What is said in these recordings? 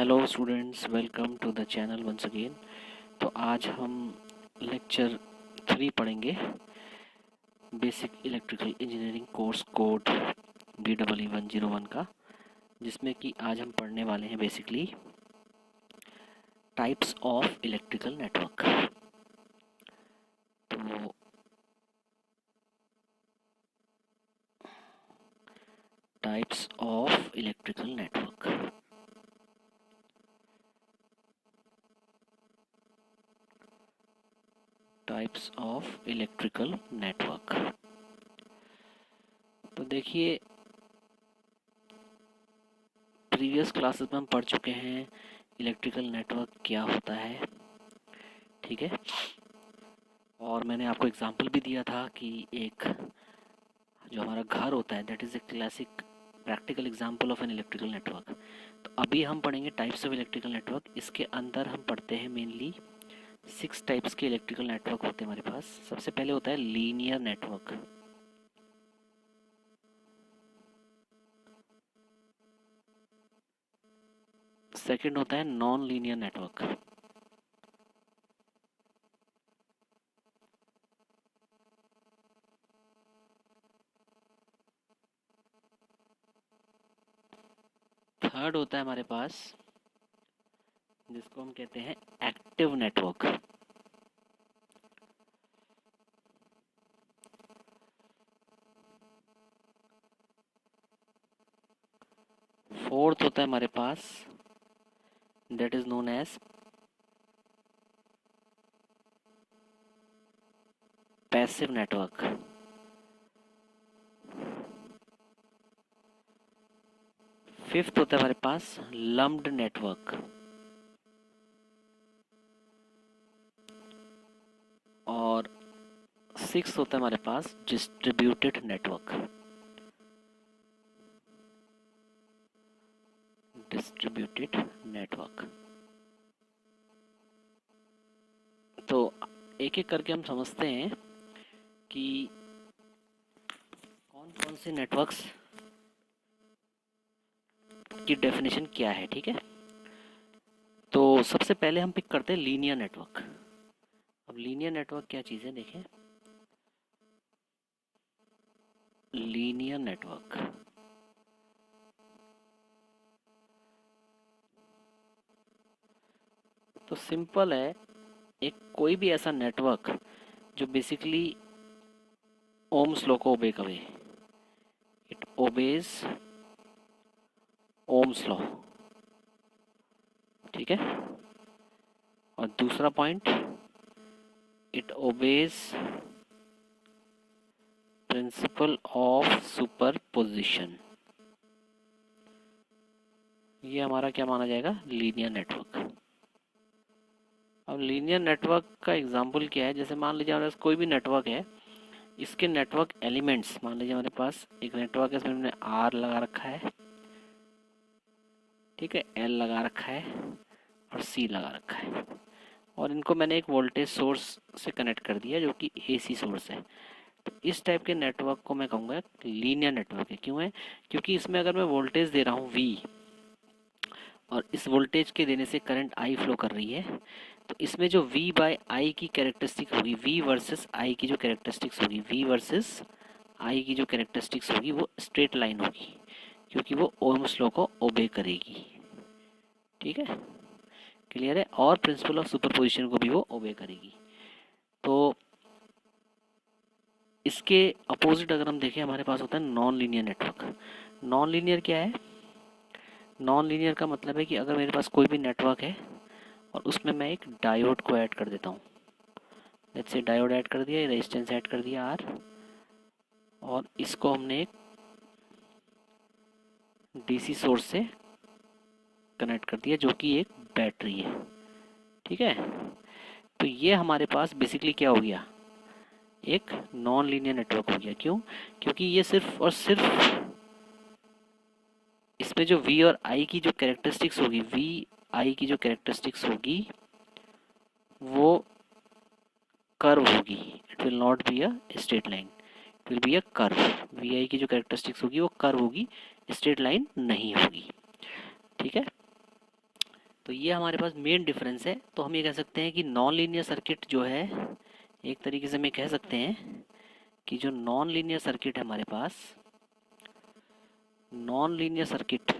Hello students, welcome to the channel once again. तो आज हम लेक्चर 3 पढ़ेंगे, basic electrical engineering course code BEE 101 का, जिसमें कि आज हम पढ़ने वाले हैं basically types of electrical network. तो types of electrical network, types of electrical network. तो देखिए, प्रीवियस क्लासेस में हम पढ़ चुके हैं इलेक्ट्रिकल नेटवर्क क्या होता है, ठीक है। और मैंने आपको एग्जांपल भी दिया था कि एक जो हमारा घर होता है, that is a classic practical example of an electrical network. तो अभी हम पढ़ेंगे टाइप्स ऑफ इलेक्ट्रिकल नेटवर्क। इसके अंदर हम पढ़ते हैं मेनली 6 टाइप्स के इलेक्ट्रिकल नेटवर्क होते हैं हमारे पास। सबसे पहले होता है लीनियर नेटवर्क, सेकंड होता है नॉन लीनियर नेटवर्क, थर्ड होता है हमारे पास जिसको हम कहते हैं एक्टिव नेटवर्क, फोर्थ होता है हमारे पास that is known as passive network, fifth होता है हमारे पास लम्प्ड नेटवर्क, और सिक्स होता है हमारे पास डिस्ट्रीब्यूटेड नेटवर्क, डिस्ट्रीब्यूटेड नेटवर्क। तो एक एक करके हम समझते हैं कि कौन कौन से नेटवर्क्स की डेफिनेशन क्या है, ठीक है। तो सबसे पहले हम पिक करते हैं लीनियर नेटवर्क। अब लीनियर नेटवर्क क्या चीज़ है, देखें। लीनियर नेटवर्क तो सिंपल है, एक कोई भी ऐसा नेटवर्क जो बेसिकली ओम्स लॉ को ओबे करे, इट ओबेज ओम्स लॉ, ठीक है। और दूसरा point, it obeys principal of superposition. ये हमारा क्या माना जाएगा, लीनियर नेटवर्क। अब लीनियर नेटवर्क का एग्जांपल क्या है, जैसे मान लीजिए हमारे पास कोई भी नेटवर्क है, इसके नेटवर्क एलिमेंट्स, मान लीजिए हमारे पास एक नेटवर्क है, इसमें हमने आर लगा रखा है, ठीक है, एल लगा रखा है और सी लगा रखा है, और इनको मैंने एक वोल्टेज सोर्स से कनेक्ट कर दिया जो कि एसी सोर्स है। तो इस टाइप के नेटवर्क को मैं कहूँगा लीनियर नेटवर्क है। क्यों है, क्योंकि इसमें अगर मैं वोल्टेज दे रहा हूँ वी, और इस वोल्टेज के देने से करंट आई फ्लो कर रही है, तो इसमें जो v बाय आई की कैरेक्टरिस्टिक होगी, v वर्सेस आई की जो कैरेक्टरिस्टिक्स होगी, v वर्सेस आई की जो कैरेक्टरिस्टिक्स होगी, वो स्ट्रेट लाइन होगी, क्योंकि वो ओम्स लॉ को ओबे करेगी, ठीक है, क्लियर है। और प्रिंसिपल ऑफ सुपरपोजिशन को भी वो ओबे करेगी। तो इसके अपोजिट अगर हम देखें, हमारे पास होता है non linear network. Non linear क्या है, नॉन लीनियर का मतलब है कि अगर मेरे पास कोई भी नेटवर्क है और उसमें मैं एक डायोड को ऐड कर देता हूँ, लेट्स से डायोड ऐड कर दिया, रेजिस्टेंस ऐड कर दिया आर, और इसको हमने एक डीसी सोर्स से कनेक्ट कर दिया जो कि एक बैटरी है, ठीक है। तो ये हमारे पास बेसिकली क्या हो गया, एक नॉन लीनियर नेटवर्क हो गया। क्यों, क्योंकि ये सिर्फ और सिर्फ इसमें जो V और I की जो कैरेक्टरिस्टिक्स होगी, V I की जो कैरेक्टरिस्टिक्स होगी वो कर्व होगी, it will not be a straight line, it will be a curve. V I की जो कैरेक्टरिस्टिक्स होगी वो कर्व होगी, स्ट्रेट लाइन नहीं होगी, ठीक है। तो ये हमारे पास मेन डिफरेंस है। तो हम ये कह सकते हैं कि नॉन लीनियर सर्किट जो है, एक तरीके से हम कह सकते हैं कि जो नॉन लीनियर सर्किट है हमारे पास, नॉन लीनियर सर्किट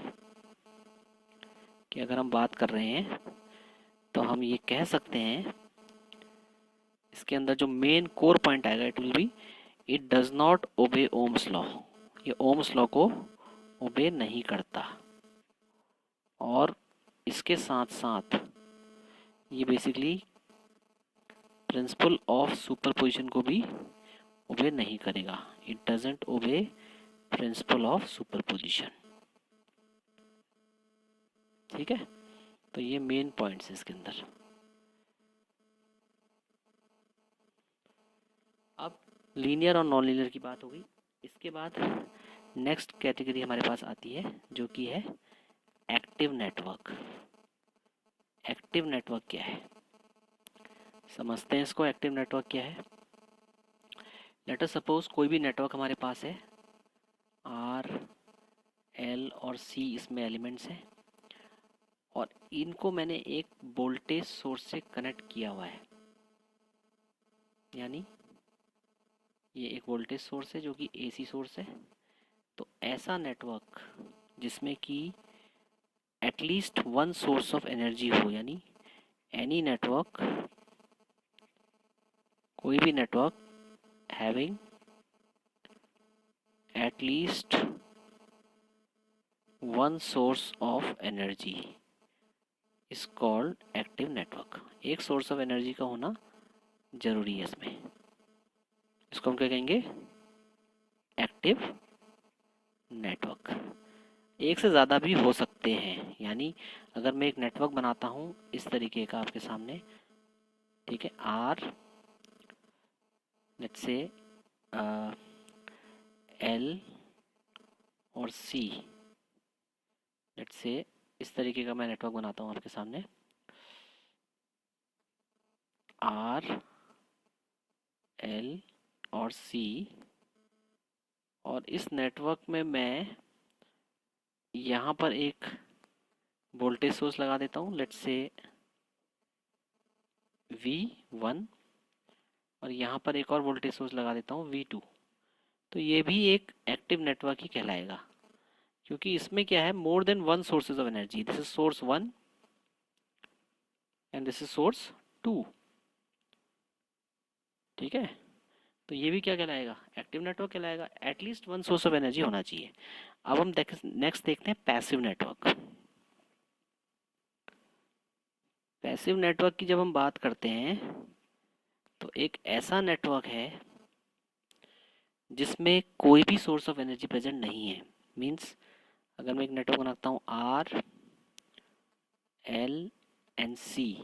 की अगर हम बात कर रहे हैं तो हम ये कह सकते हैं, इसके अंदर जो मेन कोर पॉइंट आएगा, it will be it does not obey Ohm's law. ये ओम्स लॉ को ओबे नहीं करता, और इसके साथ साथ ये बेसिकली प्रिंसिपल ऑफ सुपरपोजिशन को भी ओबे नहीं करेगा। It doesn't obey principle of superposition. ठीक है, तो ये मेन पॉइंट्स है इसके अंदर। अब लीनियर और नॉन लीनियर की बात हो गई। इसके बाद नेक्स्ट कैटेगरी हमारे पास आती है जो कि है एक्टिव नेटवर्क। एक्टिव नेटवर्क क्या है, समझते हैं इसको। एक्टिव नेटवर्क क्या है? लेट अस सपोज कोई भी नेटवर्क हमारे पास है, आर, एल और सी इसमें एलिमेंट्स हैं, और इनको मैंने एक वोल्टेज सोर्स से कनेक्ट किया हुआ है। यानी ये एक वोल्टेज सोर्स है जो कि एसी सोर्स है। तो ऐसा नेटवर्क जिसमें कि at least one source of energy हो, यानी एनी नेटवर्क, कोई भी network having at least one source of energy is called active network. एक सोर्स ऑफ एनर्जी का होना जरूरी है इसमें। इसको हम क्या कहेंगे? Active network. एक से ज़्यादा भी हो सकते हैं, यानी अगर मैं एक नेटवर्क बनाता हूँ इस तरीके का आपके सामने, ठीक है, आर, लेट्स से एल और सी, लेट्स से इस तरीके का मैं नेटवर्क बनाता हूँ आपके सामने, आर, एल और सी, और इस नेटवर्क में मैं यहाँ पर एक वोल्टेज सोर्स लगा देता हूँ, लेट्स से V1, और यहाँ पर एक और वोल्टेज सोर्स लगा देता हूँ V2। तो ये भी एक एक्टिव नेटवर्क ही कहलाएगा, क्योंकि इसमें क्या है, more than one sources of energy. This is source 1 and this is source 2। ठीक है, तो ये भी क्या कहलाएगा? एक्टिव नेटवर्क कहलाएगा। At least one source of energy होना चाहिए। अब हम नेक्स्ट देखते हैं पैसिव नेटवर्क। पैसिव नेटवर्क की जब हम बात करते हैं तो एक ऐसा नेटवर्क है जिसमें कोई भी सोर्स ऑफ एनर्जी प्रेजेंट नहीं है। मींस अगर मैं एक नेटवर्क बनाता हूँ आर, एल एंड सी,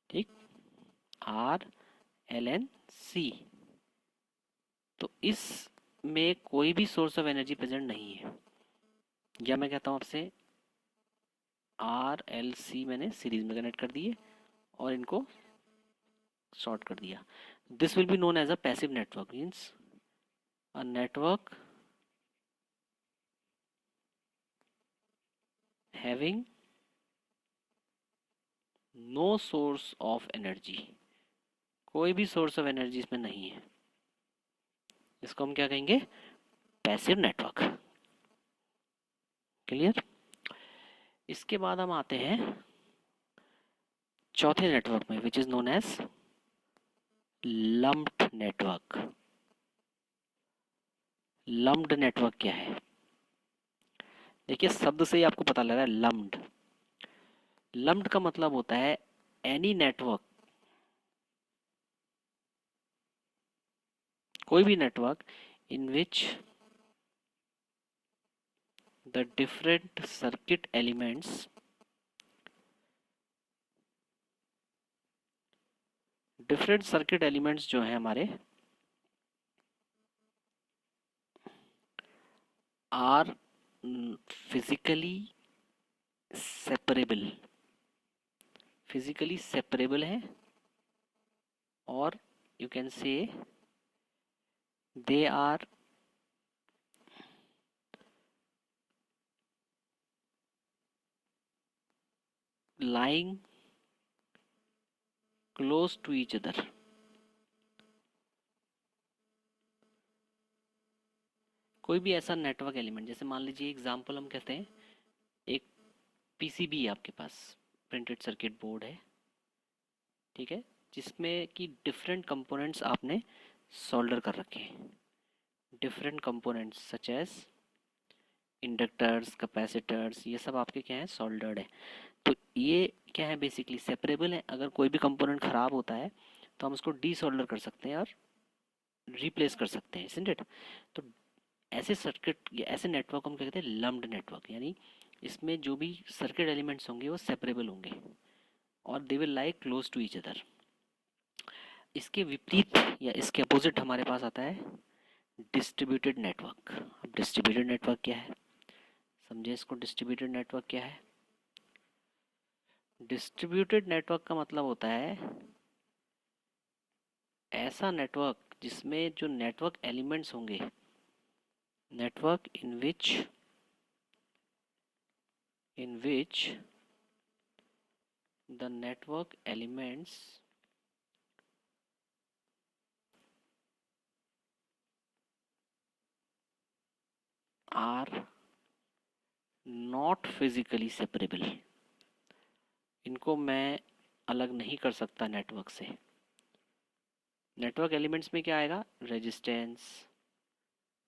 ठीक, आर, एल एंड सी, तो इसमें कोई भी सोर्स ऑफ एनर्जी प्रेजेंट नहीं है। या मैं कहता हूँ आपसे आर, एल, सी मैंने सीरीज में कनेक्ट कर दिए और इनको शॉर्ट कर दिया। This will be known as a passive network. Means a network having no source of energy, कोई भी सोर्स ऑफ एनर्जी इसमें नहीं है। इसको हम क्या कहेंगे? Passive network. क्लियर? इसके बाद हम आते हैं चौथे नेटवर्क में, which is known as lumped network. Lumped network क्या है? देखिए, शब्द से ही आपको पता लग रहा है, लम्प्ड। लम्प्ड का मतलब होता है एनी नेटवर्क, कोई भी network in which the different circuit elements जो हैं हमारे आर फिजिकली सेपरेबल है, और you can say they are lying close to each other. कोई भी ऐसा नेटवर्क एलिमेंट, जैसे मान लीजिए एग्जांपल हम कहते हैं एक पीसीबी है आपके पास, प्रिंटेड सर्किट बोर्ड है, ठीक है, जिसमें कि डिफरेंट कंपोनेंट्स आपने सोल्डर कर रखे हैं, different components such as inductors, capacitors, ये सब आपके क्या है, सोल्डर्ड है। तो ये क्या है, बेसिकली सेपरेबल है। अगर कोई भी कंपोनेंट ख़राब होता है तो हम उसको डी सोल्डर कर सकते हैं और रिप्लेस कर सकते हैं, इजंट इट। तो ऐसे सर्किट या ऐसे नेटवर्क हम क्या कहते हैं, लम्प्ड नेटवर्क, यानी इसमें जो भी सर्किट एलिमेंट्स होंगे वो सेपरेबल होंगे और they will like close to each other. इसके विपरीत या इसके अपोजिट हमारे पास आता है डिस्ट्रीब्यूटेड नेटवर्क। अब डिस्ट्रीब्यूटेड नेटवर्क क्या है, समझे इसको। डिस्ट्रीब्यूटेड नेटवर्क क्या है? डिस्ट्रीब्यूटेड नेटवर्क का मतलब होता है ऐसा नेटवर्क जिसमें जो नेटवर्क एलिमेंट्स होंगे, network in which the network elements are not physically separable. इनको मैं अलग नहीं कर सकता नेटवर्क से। नेटवर्क एलिमेंट्स में क्या आएगा, रेजिस्टेंस,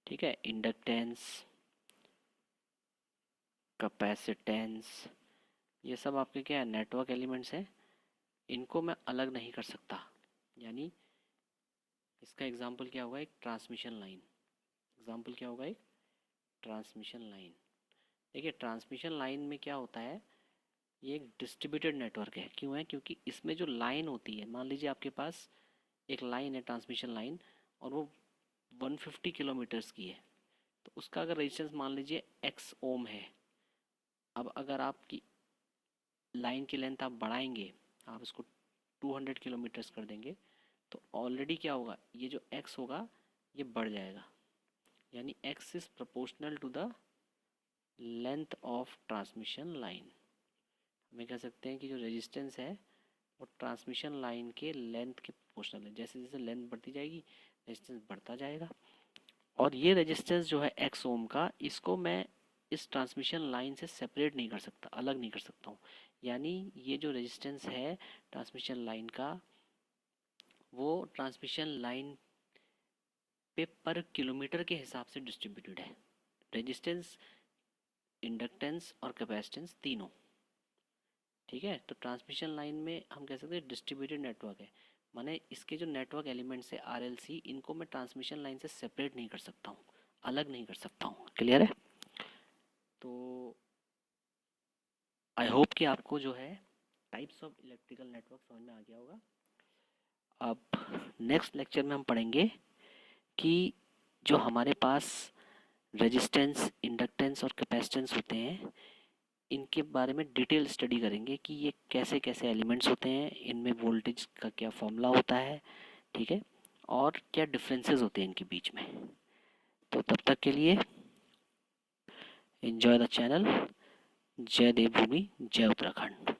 ठीक है, इंडक्टेंस, कैपेसिटेंस, ये सब आपके क्या है, नेटवर्क एलिमेंट्स हैं। इनको मैं अलग नहीं कर सकता। यानी इसका एग्जांपल क्या होगा, एक ट्रांसमिशन लाइन। एग्जांपल क्या होगा, एक ट्रांसमिशन लाइन। देखिए ट्रांसमिशन लाइन में क्या होता है, ये एक डिस्ट्रीब्यूटेड नेटवर्क है। क्यों है, क्योंकि इसमें जो लाइन होती है, मान लीजिए आपके पास एक लाइन है, ट्रांसमिशन लाइन, और वो 150 किलोमीटर्स की है। तो उसका अगर रेजिस्टेंस मान लीजिए x ओम है। अब अगर आपकी लाइन की लेंथ आप बढ़ाएंगे, आप इसको 200 किलोमीटर्स कर देंगे, तो ऑलरेडी क्या होगा, ये जो x होगा ये बढ़ जाएगा। यानी x is proportional to the length of transmission line. हमें कह सकते हैं कि जो रेजिस्टेंस है वो ट्रांसमिशन लाइन के लेंथ के प्रोपोर्शनल है। जैसे जैसे लेंथ बढ़ती जाएगी रेजिस्टेंस बढ़ता जाएगा। और ये रेजिस्टेंस जो है x ओम का, इसको मैं इस ट्रांसमिशन लाइन से सेपरेट नहीं कर सकता, अलग नहीं कर सकता हूँ। यानी ये जो रेजिस्टेंस है ट्रांसमिशन लाइन का, वो ट्रांसमिशन लाइन पे पर किलोमीटर के हिसाब से डिस्ट्रीब्यूटेड है। रेजिस्टेंस, इंडक्टेंस और कैपेसिटेंस तीनों, ठीक है। तो ट्रांसमिशन लाइन में हम कह सकते हैं डिस्ट्रीब्यूटेड नेटवर्क है। माने इसके जो नेटवर्क एलिमेंट्स है RLC, इनको मैं ट्रांसमिशन लाइन से सेपरेट नहीं कर सकता हूँ, अलग नहीं कर सकता हूँ। क्लियर है? तो आई होप कि आपको जो है टाइप्स ऑफ इलेक्ट्रिकल नेटवर्क समझ में आ गया होगा। अब नेक्स्ट लेक्चर में हम पढ़ेंगे कि जो हमारे पास रेजिस्टेंस, इंडक्टेंस और कैपेसिटेंस होते हैं, इनके बारे में डिटेल स्टडी करेंगे कि ये कैसे कैसे एलिमेंट्स होते हैं, इनमें वोल्टेज का क्या फॉर्मूला होता है, ठीक है, और क्या डिफरेंसेस होते हैं इनके बीच में। तो तब तक के लिए एंजॉय द चैनल। जय देवभूमि, जय उत्तराखंड।